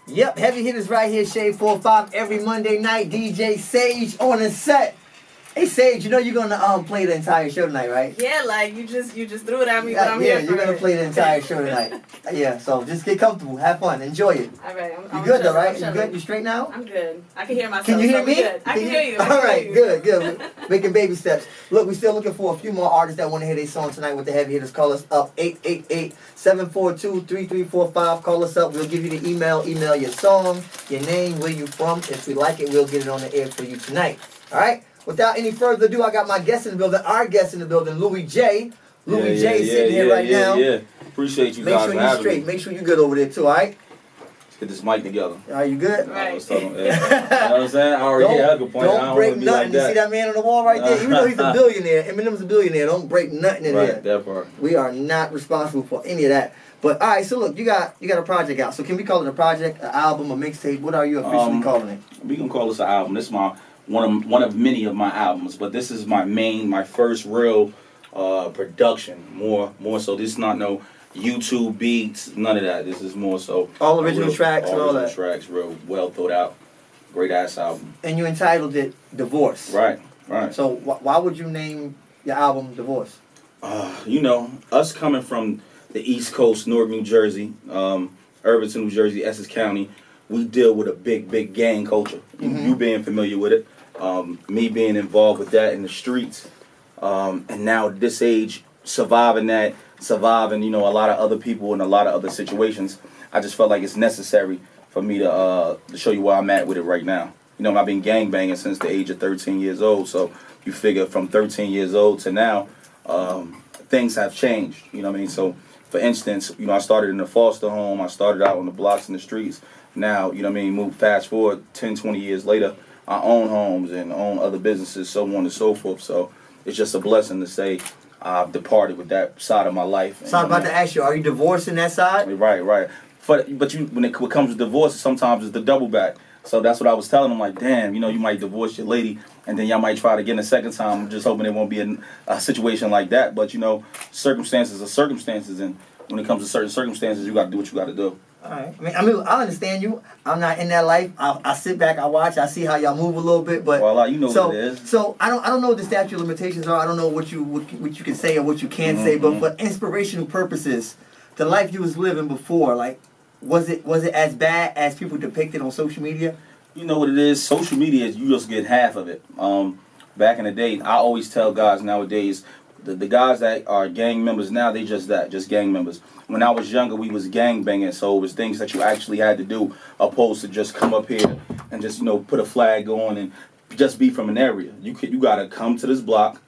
Yep, Heavy Hitters right here, Shade 45 every Monday night. DJ Sage on the set. Hey Sage, you know you're gonna play the entire show tonight, right? Yeah, like you just threw it at me, but I'm here for you're gonna it. play the entire show tonight. Yeah, so just get comfortable, have fun, enjoy it. All right, you good though, right? You good? You straight now? I'm good. I can hear myself. Can you hear me? Good. I can hear you. All right, good. We're making baby steps. Look, we're still looking for a few more artists that want to hear their song tonight with the Heavy Hitters. Call us up 888-742-3345. Call us up. We'll give you the email. Email your song, your name, where you from. If we like it, we'll get it on the air for you tonight. All right. Without any further ado, I got my guest in the building, our guest in the building, Louie J. Louie J is sitting here right now. Yeah, appreciate you guys for having me. Straight. Make sure you're good over there too, all right? Let's get this mic together. Are you good? Right. You know what I'm saying? I already had a good point. Don't break nothing. You see that man on the wall right there? Even though he's a billionaire, Eminem's a billionaire, don't break nothing in there. Right, that part. We are not responsible for any of that. But all right, so look, you got a project out. So can we call it a project, an album, a mixtape? What are you officially calling it? We can call this an album. This is one of many of my albums, but this is my first real production. More so. This is not no YouTube beats, none of that. This is more so all original tracks and all that. Tracks, real well thought out, great ass album. And you entitled it "Divorce." Right. So why would you name your album "Divorce"? You know, us coming from the East Coast, Newark, New Jersey, Irvington, New Jersey, Essex County, we deal with a big gang culture. Mm-hmm. You being familiar with it. Me being involved with that in the streets, and now at this age, surviving, you know, a lot of other people in a lot of other situations, I just felt like it's necessary for me to show you where I'm at with it right now. You know, I've been gangbanging since the age of 13 years old, so you figure from 13 years old to now, things have changed, you know what I mean? So, for instance, you know, I started in a foster home, I started out on the blocks in the streets. Now, you know what I mean, move fast forward 10, 20 years later, I own homes and own other businesses, so on and so forth. So it's just a blessing to say I've departed with that side of my life. So I'm about to ask you, are you divorcing that side? Right. But when it comes to divorce, sometimes it's the double back. So that's what I was telling them, like, damn, you know, you might divorce your lady, and then y'all might try it again a second time. I'm just hoping it won't be a situation like that. But, you know, circumstances are circumstances, and when it comes to certain circumstances, you got to do what you got to do. All right. I mean, I understand you. I'm not in that life. I sit back, I watch, I see how y'all move a little bit, but well, you know what it is. So I don't know what the statute of limitations are. I don't know what you can say or what you can't say, but for inspirational purposes, the life you was living before, like, was it as bad as people depicted on social media? You know what it is. Social media, you just get half of it. Back in the day, I always tell guys nowadays, the guys that are gang members now, they just gang members. When I was younger, we was gang banging, so it was things that you actually had to do, opposed to just come up here and just, you know, put a flag on and just be from an area. You gotta come to this block,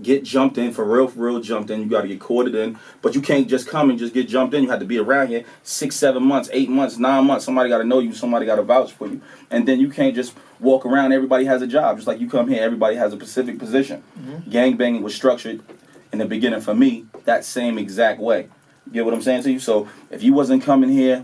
get jumped in, for real jumped in. You gotta get courted in, but you can't just come and just get jumped in. You have to be around here 6, 7 months, 8 months, 9 months. Somebody gotta know you. Somebody gotta vouch for you, and then you can't just walk around. Everybody has a job, just like you come here. Everybody has a specific position. Mm-hmm. Gang banging was structured in the beginning for me that same exact way. You get what I'm saying to you? So if you wasn't coming here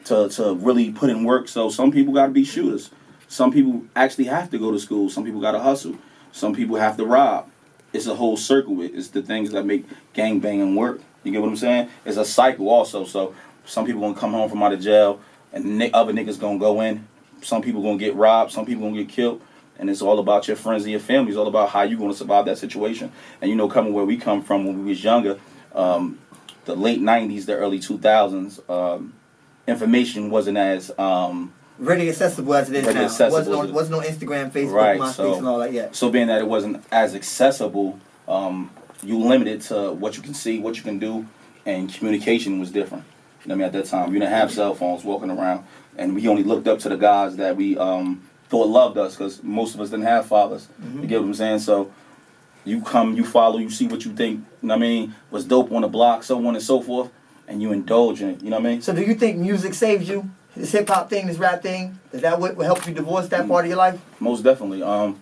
to really put in work, so some people got to be shooters. Some people actually have to go to school. Some people got to hustle. Some people have to rob. It's a whole circle. It's the things that make gang banging work. You get what I'm saying? It's a cycle also. So some people going to come home from out of jail and other niggas going to go in. Some people going to get robbed. Some people going to get killed. And it's all about your friends and your family. It's all about how you're going to survive that situation. And, you know, coming where we come from when we was younger, the late 90s, the early 2000s, information wasn't as readily accessible as it is now. Wasn't no Instagram, Facebook, MySpace, and all that yet. So being that it wasn't as accessible, you limited to what you can see, what you can do, and communication was different. You know what I mean? At that time, you didn't have cell phones walking around, and we only looked up to the guys that we thought loved us, because most of us didn't have fathers. Mm-hmm. You get what I'm saying? So you come, you follow, you see what you think, you know what I mean, was dope on the block, so on and so forth, and you indulge in it, you know what I mean? So do you think music saves you? This hip-hop thing, this rap thing, is that what helped you divorce that part of your life? Most definitely. I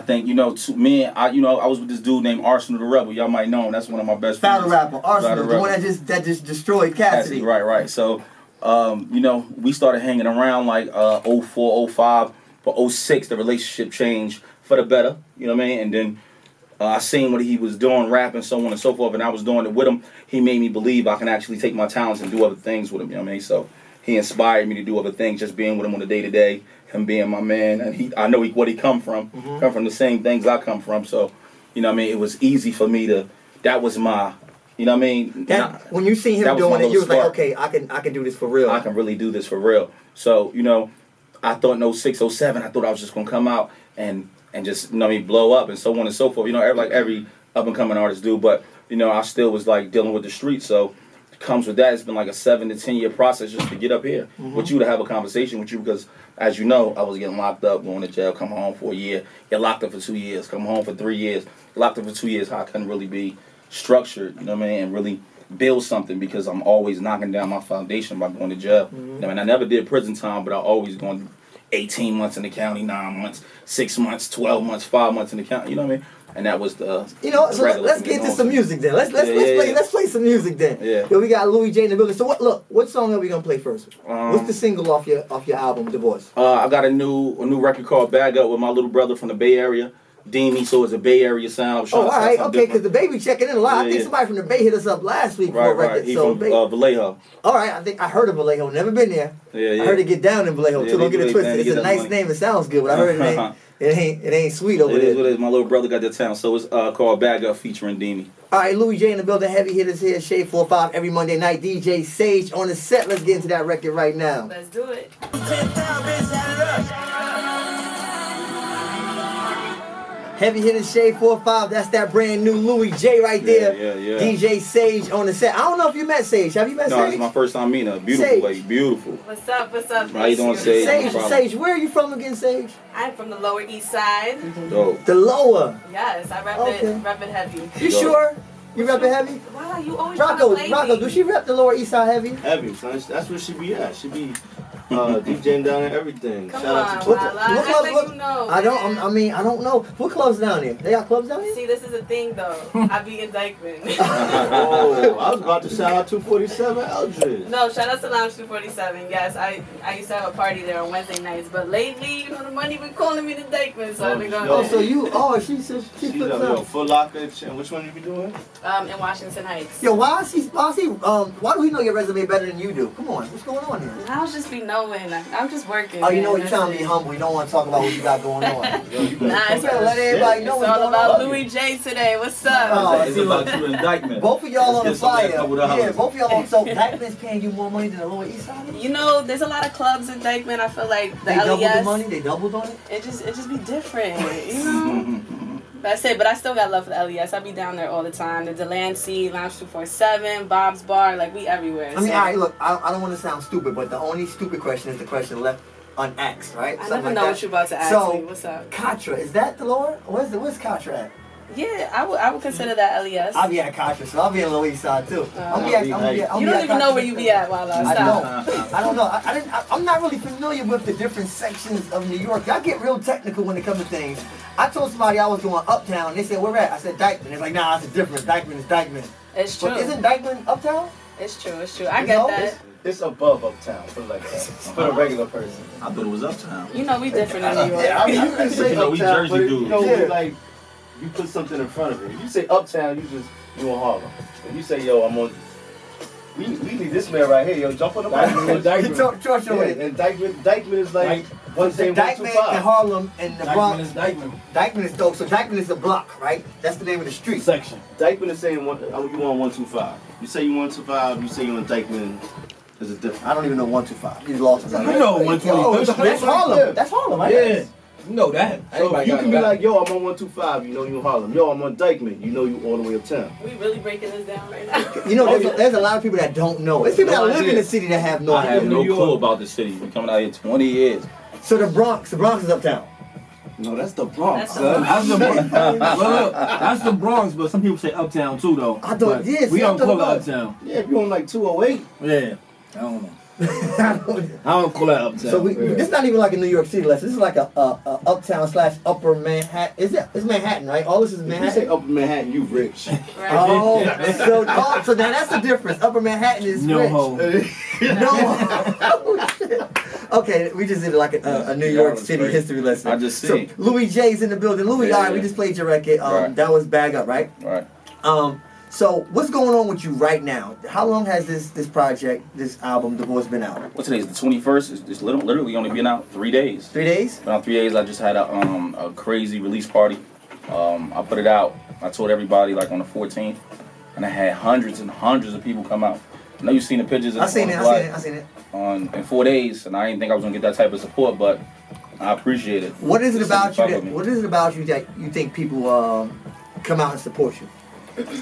think, you know, I was with this dude named Arsenal the Rebel. Y'all might know him. That's one of my best friends. Battle rapper, Arsenal, the one that just destroyed Cassidy. Right. So, you know, we started hanging around like 04, 05, but 06, the relationship changed for the better, you know what I mean? And then I seen what he was doing, rapping, so on and so forth, and I was doing it with him. He made me believe I can actually take my talents and do other things with him, you know what I mean? So he inspired me to do other things. Just being with him on the day to day, him being my man, and I know what he come from the same things I come from. So, you know what I mean, it was easy for me to. That was my. You know what I mean? When you seen him doing it, you was like, okay, I can do this for real. I can really do this for real. So, you know, I thought in 06, 07, I thought I was just gonna come out and just, you know what I mean, blow up and so on and so forth. You know, every up and coming artist do, but you know, I still was like dealing with the streets. So it comes with that. It's been like a 7 to 10 year process just to get up here with you, to have a conversation with you, because as you know, I was getting locked up, going to jail, come home for a year, get locked up for 2 years, come home for 3 years, locked up for 2 years. I couldn't really be structured, you know what I mean, and really build something, because I'm always knocking down my foundation by going to jail. You know, and I never did prison time, but I always gone 18 months in the county, 9 months, 6 months, 12 months, 5 months in the county. You know what I mean? And that was the. You know, so let's get into some music then. Let's play some music then. Yeah. Yo, we got Louie J in the building. So what song are we gonna play first? What's the single off your album, Divorce? I got a new record called Bag Up with my little brother from the Bay Area, Deemy. So it's a Bay Area sound. All right, okay, because the baby checking in a lot. I think somebody from the Bay hit us up last week for a record. He from Vallejo. All right, I heard of Vallejo. Never been there. I heard it get down in Vallejo too. Don't get it twisted. It's a nice name. It sounds good, but I heard it ain't sweet over there. It is what it is. My little brother got the town, so it's called Bag Up featuring Deemy. All right, Louie J in the building. Heavy hitters here. Shade 4-5 every Monday night. DJ Sage on the set. Let's get into that record right now. Let's do it. Heavy hitters, Shade 4-5. That's that brand new Louie J right there. Yeah. DJ Sage on the set. I don't know if you met Sage. Have you met Sage? No, it's my first time meeting her. Beautiful Sage. lady. Beautiful. What's up? How you doing, Sage? Sage, where are you from again, Sage? I'm from the Lower East Side. Dope. The Lower. Yes, I rep it heavy. You sure? You rep it heavy? Wow, you always Rocco, do she rep the Lower East Side heavy? Heavy, son. That's where she be at. She be DJing down there, everything. Come Shout out to on, I don't know. What clubs down here? They got clubs down here? See, this is a thing though. I be in Dykeman. Oh, I was about to shout out 247 Eldridge. No, shout out to Lounge 247. Yes, I used to have a party there on Wednesday nights, but lately, you know, the money been calling me to Dykeman, so I've been going. She's She's Foot Locker. And which one you be doing? In Washington Heights. Yo, why do he know your resume better than you do? Come on, what's going on here? I'll just be knowing. I'm just working. Oh, you know, you're trying to be humble. You don't want to talk about what you got going on. Nah, it's let everybody know what's all going about on. Louie J today. What's up? Oh, It's about you and Dykeman. Both of y'all on the flyer. Yeah, Both of y'all on. So Dykeman's paying you more money than the Lower East Side? You know, there's a lot of clubs in Dykeman. I feel like the They LES. doubled the money? They doubled on it? It just be different, you know? That's it, but I still got love for the LES. I be down there all the time. The Delancey, Lounge 247, Bob's Bar, like we everywhere. I mean, all right, look, I don't want to sound stupid, but the only stupid question is the question left unasked, right? I never know what you're about to ask me. What's up? Contra, is that the Lower? Where's Contra at? Yeah, I would consider that LES. I'll be at Contra, so I'll be in Lower East Side too. You don't even know where you be at, Walla. I don't know. I'm not really familiar with the different sections of New York. I get real technical when it comes to things. I told somebody I was going uptown. They said, where at? I said, Dykeman. They're like, nah, it's a difference. Dykeman is Dykeman. It's true. But isn't Dykeman uptown? It's true. I get that. It's above uptown, put it like that. For a regular person. I thought it was uptown. You know we different in New York. Yeah, I can say You know, we uptown, Jersey but dudes. you know, like, you put something in front of it. If you say uptown, you in Harlem. If you say, yo, I'm on, we need this man right here, yo, jump on the mic. And Dykeman is like, Dykeman and Harlem and the Bronx. Dykeman. Dykeman is dope. So Dykeman is a block, right? That's the name of the street. Section. Dykeman is saying you want 125. You say you 125, you say you on Dykeman. There's a difference. I don't even know 125. You lost me. You know 125. That's Harlem. That's Harlem, right? Yeah. You know that. So you can be like, yo, I'm on 125, you know you in Harlem. Yo, I'm on Dykeman, you know you all the way uptown. We really breaking this down right now. You know, there's a lot of people that don't know. There's people that live in the city that have no I have idea. no clue about the city. Been coming out here 20 years. So the Bronx is uptown. No, that's the Bronx, That's the Bronx. Well, that's the Bronx, but some people say uptown too, though. I thought, But we don't call it uptown. Yeah, if you're on like 208. Yeah. I don't know. I don't call that uptown. So it's not even like a New York City lesson. This is like a uptown / upper Manhattan. It's Manhattan, right? All this is If you Manhattan. say upper Manhattan, you rich. Right. So now that's the difference. Upper Manhattan is no rich. ho. No. Oh, shit. Okay, we just did like a New York City history lesson. I just see. So Louie J's in the building. Louie, all right, we just played your record. Right. That was Bag Up, right? Right. So what's going on with you right now? How long has this project, this album, Divorce, been out? What today is the 21st? It's literally only been out 3 days. 3 days? Been out 3 days. I just had a crazy release party. I put it out. I told everybody like on the 14th, and I had hundreds and hundreds of people come out. I know you've seen the pictures. I seen it. In 4 days, and I didn't think I was gonna get that type of support, but I appreciate it. What is it about you? What is it about you that you think people come out and support you?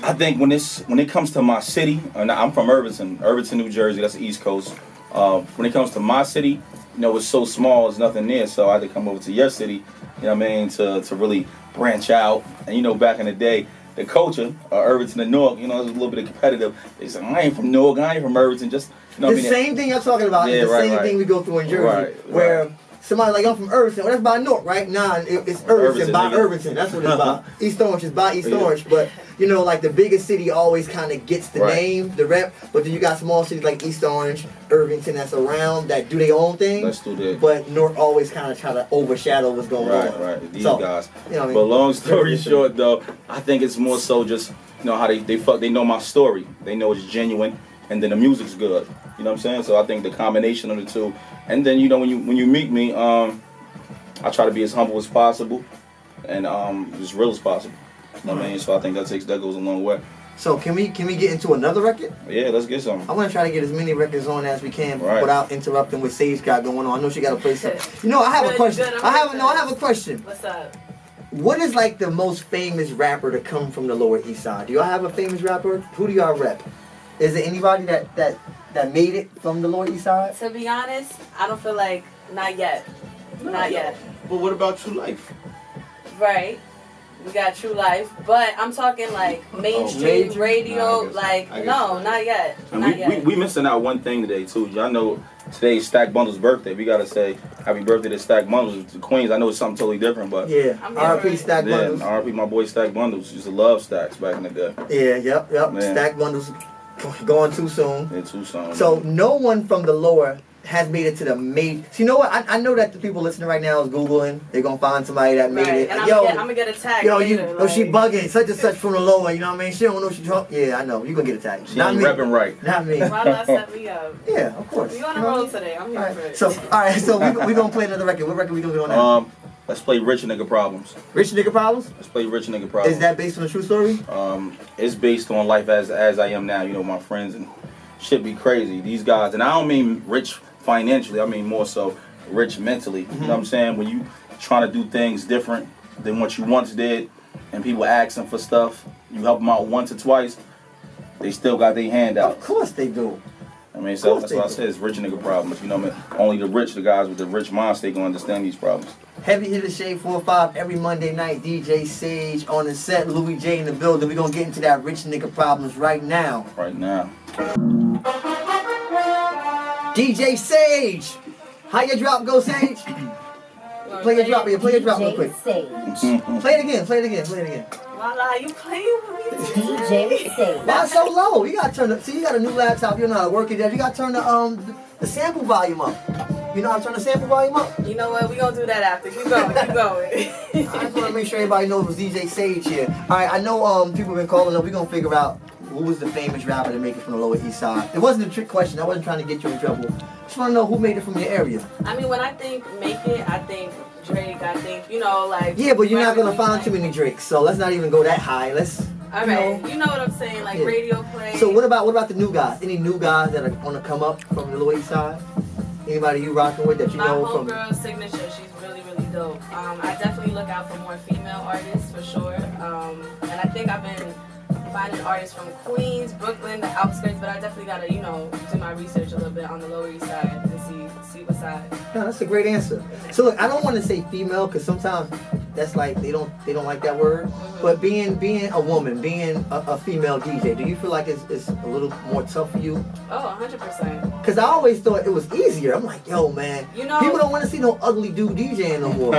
I think when it comes to my city, and I'm from Irvington, New Jersey. That's the East Coast. When it comes to my city, you know, it's so small, there's nothing there. So I had to come over to your city, you know what I mean, to really branch out. And you know, back in the day, the culture, Irvington and Newark, you know, it was a little bit competitive. They said, I ain't from Newark, I ain't from Irvington. Just, you know what I mean? The same thing I'm talking about is the same thing we go through in Jersey, where somebody like, I'm from Irvington. Well, that's by Newark, right? Nah, it's Irvington by Irvington. That's what it's about. East Orange is by East Orange. But, you know, like the biggest city always kind of gets the name, the rep. But then you got small cities like East Orange, Irvington that's around that do their own thing. Let's do that. But Newark always kind of try to overshadow what's going on. Right. These guys. You know what I mean? But long story short, though, I think it's more so just, you know, how they know my story. They know it's genuine. And then the music's good. You know what I'm saying? So I think the combination of the two. And then, you know, when you meet me, I try to be as humble as possible and as real as possible. You know what I mean? So I think that goes a long way. So can we get into another record? Yeah, let's get some. I want to try to get as many records on as we can without interrupting what Sage got going on. I know she got to play something. You know, I have a question. I have a question. What's up? What is like the most famous rapper to come from the Lower East Side? Do y'all have a famous rapper? Who do y'all rep? Is there anybody that made it from the Lower East Side? To be honest, I don't feel like not yet. Not yet. But what about True Life? Right. We got True Life, but I'm talking like mainstream radio. No, not yet. And we missing out one thing today too. Y'all know today's Stack Bundles' birthday. We gotta say happy birthday to Stack Bundles, to Queens. I know it's something totally different, but yeah, R.I.P. Stack Bundles. R.I.P. my boy Stack Bundles. Used to love Stacks back in the day. Yeah, yep. Man. Stack Bundles going too soon. Yeah, too soon. So no one from the Lower has made it to the main. So you know what? I know that the people listening right now is Googling. They're gonna find somebody that made it. And I'm gonna get attacked. She bugging. Such and such from the Lower. You know what I mean? She don't know what she talking. Yeah, I know. You gonna get attacked. She ain't repping right. Not me. Why not set me up? Yeah, of course. We on the road today. I'm here for it. So all right. So we gonna play another record. What record we gonna do on that? Let's play Rich Nigga Problems. Rich Nigga Problems? Let's play Rich Nigga Problems. Is that based on a true story? It's based on life as I am now. You know, my friends and shit be crazy. These guys, and I don't mean rich financially, I mean more so rich mentally. You know what I'm saying? When you trying to do things different than what you once did, and people asking for stuff, you help them out once or twice, they still got their hand out. Of course they do. I mean, so that's what I said. It's rich nigga problems. You know what I mean? Only the rich, the guys with the rich minds, they gonna understand these problems. Heavy Hitter Shade 4-5 every Monday night. DJ Sage on the set. Louis J in the building. We're gonna get into that rich nigga problems right now. Right now. DJ Sage! How your drop go, Sage? Play your drop real quick. Play it again. Voila, you playing with me DJ Sage. Why so low? You gotta turn the, see, you got a new laptop, you know how to work it. You gotta turn the sample volume up. You know how to turn the sample volume up? You know what? We gonna do that after. Keep going. I just wanna make sure everybody knows it was DJ Sage here. Alright, I know people have been calling up. We're gonna figure out who was the famous rapper to make it from the Lower East Side. It wasn't a trick question. I wasn't trying to get you in trouble. Just want to know who made it from your area. I mean, when I think make it, I think Drake. I think, you know, like... Yeah, but you're not going to find too many Drakes, so let's not even go that high. Let's... All right, you know what I'm saying, like radio play. So what about the new guys? Any new guys that are going to come up from the Lower East Side? Anybody you rocking with that you know from... My homegirl Signature, she's really, really dope. I definitely look out for more female artists, for sure. And I think I've been finding artists from Queens, Brooklyn, the outskirts, but I definitely gotta, you know, do my research a little bit on the Lower East Side and see what side. No, that's a great answer. So look, I don't want to say female because sometimes that's like they don't like that word. But being a woman, being a female DJ, do you feel like it's a little more tough for you? Oh, 100%. Because I always thought it was easier. I'm like, yo, man, you know, people don't want to see no ugly dude DJing no more.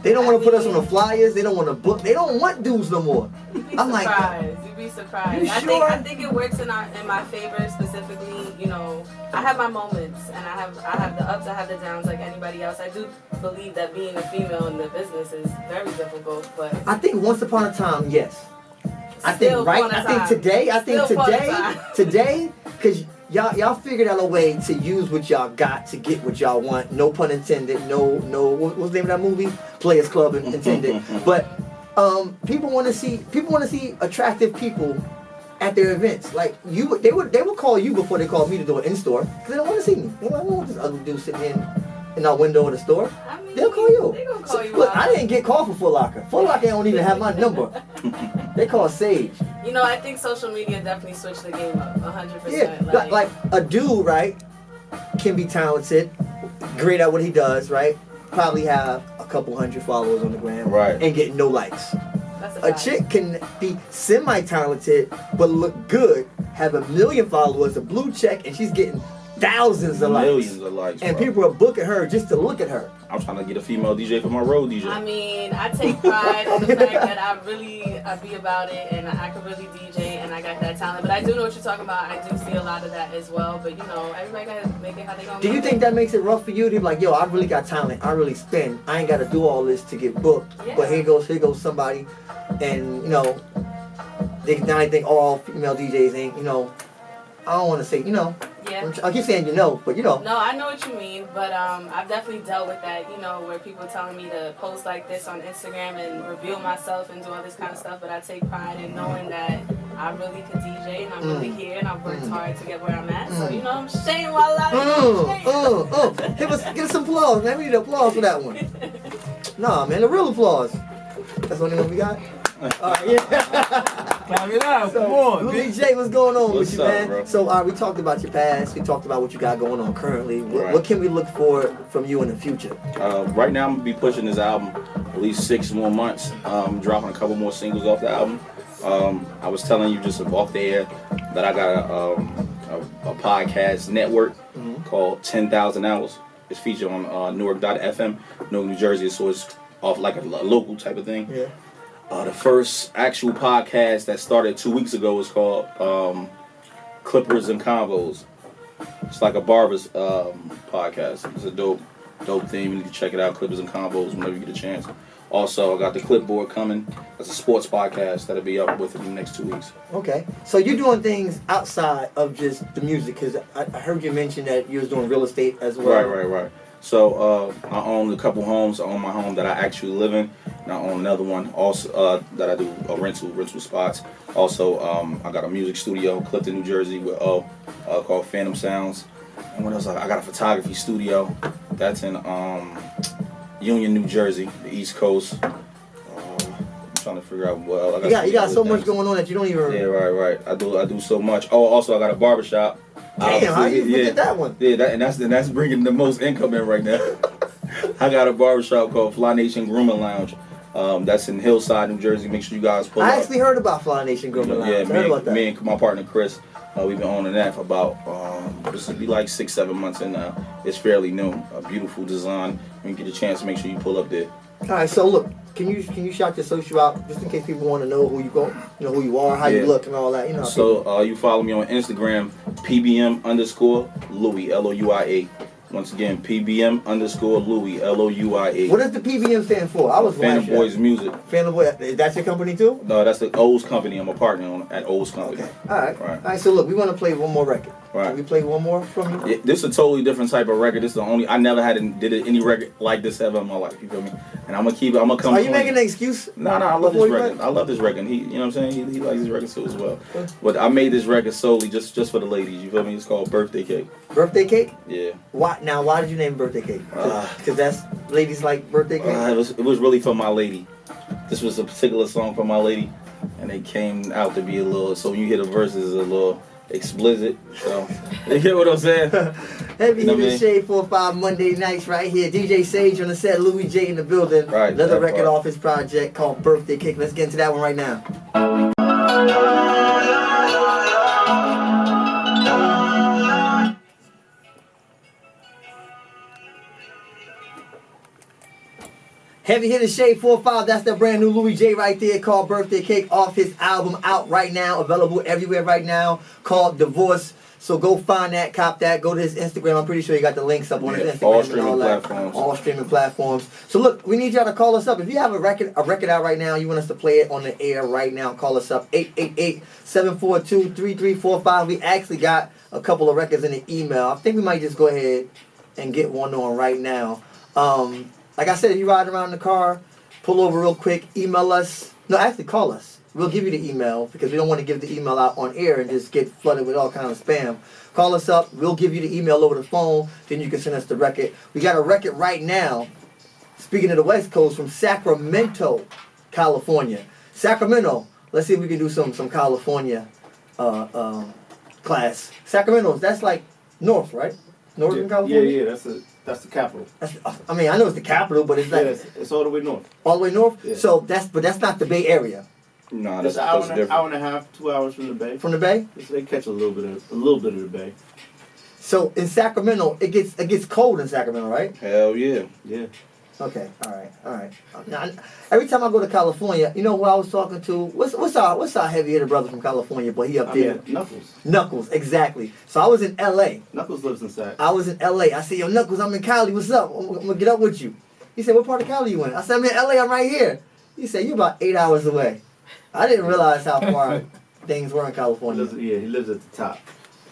They don't want to put us on the flyers. They don't want to book. They don't want dudes no more. I'm like, you'd be surprised. Sure? I think it works in my favor specifically. You know, I have my moments and I have the ups, I have the downs like anybody else. I do believe that being a female in the business is very difficult, but I think once upon a time, yes. I think today, because y'all figured out a way to use what y'all got to get what y'all want. No pun intended. No. What's the name of that movie? Players Club intended. But people want to see attractive people at their events. Like they would call you before they called me to do an in-store because they don't want to see me. They don't want this ugly dude sitting in our window of the store. I mean, they'll call you. They gonna call you. Look, I didn't get called for Foot Locker. Foot Locker don't even have my number. They call Sage. You know, I think social media definitely switched the game up 100%. Yeah, like a dude, right, can be talented, great at what he does, right? Probably have a couple hundred followers on the gram, right, and get no likes. That's a chick can be semi-talented but look good, have 1 million followers, a blue check, and she's getting thousands of likes. Millions of likes, and bro. people are booking her just to look at her. I'm trying to get a female DJ for my road DJ. I mean, I take pride in the fact that I be about it and I can really DJ and I got that talent. But I do know what you're talking about. I do see a lot of that as well. But you know, everybody gotta make it how they gonna do you think that makes it rough for you to be like, yo, I really got talent, I really spin, I ain't gotta do all this to get booked. Yeah. But here goes somebody, and you know, I think all female DJs ain't, you know, I don't want to say, you know. Yeah. I keep saying you know, but you know. No, I know what you mean, but I've definitely dealt with that, you know, where people telling me to post like this on Instagram and reveal myself and do all this kind of stuff, but I take pride in knowing that I really could DJ and I'm really here and I've worked hard to get where I'm at. So, you know, I'm sharing while I'm Give us some applause, man. We need applause for that one. Nah, man, the real applause. That's the only one we got? Clap it out, come on. Big J, what's going on with you, up, man? Bro? So, we talked about your past. We talked about what you got going on currently. What can we look for from you in the future? Right now, I'm gonna be pushing this album at least 6 more months. Dropping a couple more singles off the album. I was telling you just off the air that I got a podcast network called 10,000 Hours. It's featured on Newark.fm, Newark, New Jersey. So it's off like a local type of thing. Yeah. The first actual podcast that started 2 weeks ago is called Clippers and Convos. It's like a barber's podcast. It's a dope theme. You need to check it out, Clippers and Convos, whenever you get a chance. Also, I got the Clipboard coming. That's a sports podcast that'll be up within the next 2 weeks. Okay. So you're doing things outside of just the music, because I heard you mention that you was doing real estate as well. Right. So I own a couple homes. I own my home that I actually live in, and I own another one also that I do rental spots. Also, I got a music studio in Clifton, New Jersey, with called Phantom Sounds. And what else? I got a photography studio that's in Union, New Jersey, the East Coast. I'm trying to figure out what else. You got so much going on that you don't even. Yeah, right. I do so much. Oh, also I got a barbershop. Damn, how you forget that one? Yeah, that's bringing the most income in right now. I got a barbershop called Fly Nation Grooming Lounge. That's in Hillside, New Jersey. Make sure you guys pull up. I actually heard about Fly Nation Grooming Lounge. Yeah, I heard about that. me and my partner Chris, we've been owning that for about this will be like 6-7 months in now. It's fairly new. A beautiful design. When you get a chance, make sure you pull up there. All right, so look, can you shout your social out just in case people want to know who you are, how you look, and all that, you know. So you follow me on Instagram, PBM_Louie, LOUIE. Once again, PBM_Louie, LOUIE. What does the PBM stand for? I was Phantom Boys Music. Phantom Boys, is that your company too? No, that's the O's company. I'm a partner at O's company. Okay. All right. So look, we want to play one more record. Right. Can we play one more from you? Yeah, this is a totally different type of record. This is the only I never did any record like this ever in my life. You feel me? And I'm gonna come. Are you making an excuse? No, I love this record. I love this record. You know what I'm saying? He likes this record too as well. But I made this record solely just for the ladies. You feel me? It's called Birthday Cake. Birthday Cake? Yeah. Why did you name Birthday Cake? Because that's ladies like birthday cake. It was really for my lady. This was a particular song for my lady, and it came out to be a little. So when you hear the verses, a little explicit. So you hear what I'm saying? Heavy Hitter Shade 4-5 Monday nights right here. DJ Sage on the set, Louis J in the building. Right. Another record off his project called Birthday Cake. Let's get into that one right now. Heavy Hitter Shade 4-5, that's the brand new Louis J right there called Birthday Cake off his album out right now, available everywhere right now, called Divorce. So go find that, cop that, go to his Instagram. I'm pretty sure you got the links up on his Instagram. All streaming platforms. All streaming platforms. So look, we need y'all to call us up. If you have a record out right now, you want us to play it on the air right now, call us up, 888-742-3345. We actually got a couple of records in the email. I think we might just go ahead and get one on right now. Like I said, if you ride around in the car, pull over real quick, email us. No, actually call us. We'll give you the email because we don't want to give the email out on air and just get flooded with all kind of spam. Call us up. We'll give you the email over the phone. Then you can send us the record. We got a record right now, speaking of the West Coast, from Sacramento, California. Sacramento. Let's see if we can do some California class. Sacramento, that's like north, right? Northern California? Yeah, that's the capital. I mean, I know it's the capital, but it's like... Yeah, it's all the way north. All the way north? Yeah. So that's not the Bay Area. No, It's that's an different. hour and a half, 2 hours from the bay. From the Bay? So they catch a little bit of the bay. So in Sacramento, it gets cold in Sacramento, right? Hell yeah. Yeah. Okay, all right. Now, every time I go to California, you know who I was talking to? What's our heavy hitter brother from California? But he up there. Knuckles. Knuckles, exactly. So I was in L.A. Knuckles lives in Sac. I was in L.A. I said, yo, Knuckles, I'm in Cali. What's up? I'm gonna get up with you. He said, what part of Cali you in? I said, I'm in L.A. I'm right here. He said, you're about 8 hours away. I didn't realize how far things were in California. He lives at the top.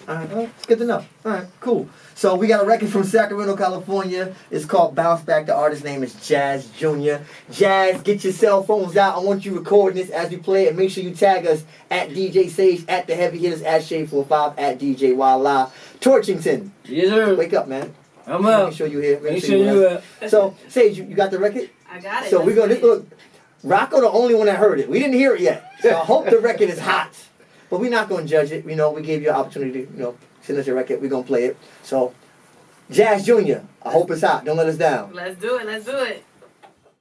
All right, well, it's good to know. All right, cool. So we got a record from Sacramento, California. It's called Bounce Back. The artist's name is Jazz Jr. Jazz, get your cell phones out. I want you recording this as we play it. Make sure you tag us at DJ Sage, at The Heavy Hitters, at Shade45, at DJ Wildlife. Torchington. Yes, sir. Wake up, man. I'm up. Make sure you here. Make sure you up. So, Sage, you got the record? I got it. So we're going to look. Rocco the only one that heard it. We didn't hear it yet. So I hope the record is hot. But we're not going to judge it. We gave you an opportunity to, send us your record. We're going to play it. So, Jazz Jr., I hope it's hot. Don't let us down. Let's do it.